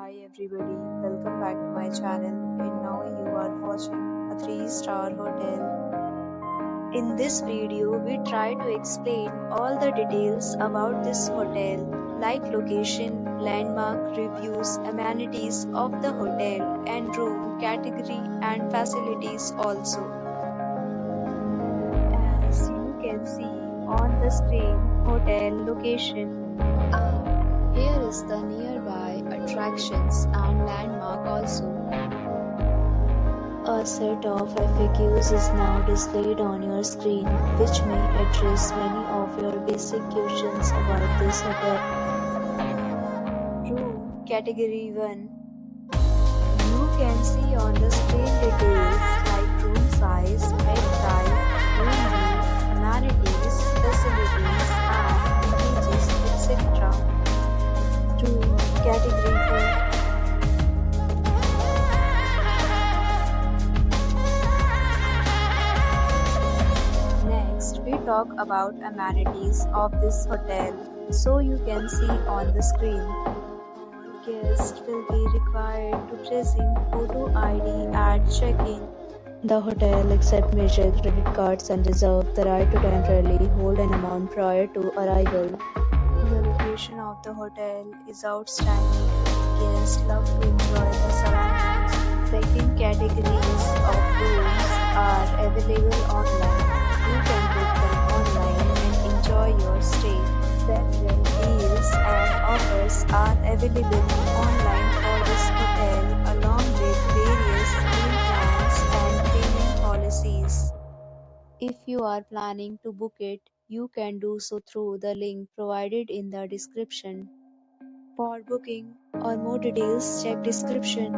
Hi everybody, welcome back to my channel, and now you are watching a 3-star hotel. In this video, we try to explain all the details about this hotel, like location, landmark, reviews, amenities of the hotel, and room category and facilities also. As you can see on the screen, hotel location. Here is the nearby attractions and landmark also. A set of FAQs is now displayed on your screen, which may address many of your basic questions about this hotel. Room Category 1. You can see on the screen details like room size, bed type, room view, amenities, facilities, and images, etc. Room Category 2. Next, we talk about amenities of this hotel, so you can see on the screen. Guests will be required to present photo ID at check-in. The hotel accepts major credit cards and reserves the right to temporarily hold an amount prior to arrival. The location of the hotel is outstanding. Guests love to enjoy the surroundings. Second categories of rooms are available online. You can book them online and enjoy your stay. Several deals and offers are available online for this hotel, along with various meal plans and payment policies. If you are planning to book it, you can do so through the link provided in the description. For booking or more details, check description.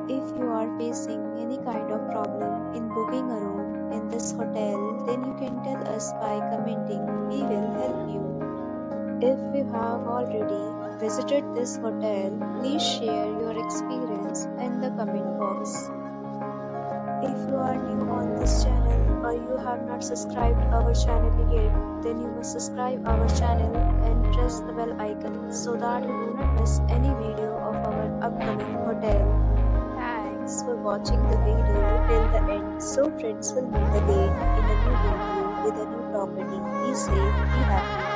If you are facing any kind of problem in booking a room in this hotel, then you can tell us by commenting. We will help you. If you have already visited this hotel, please share your experience in the comment box. If you are new on this channel or you have not subscribed our channel yet, then you must subscribe our channel and press the bell icon so that you do not miss any video of our upcoming hotel. Thanks for watching the video till the end. So friends, will meet again in a new video with a new property. Be safe, be happy.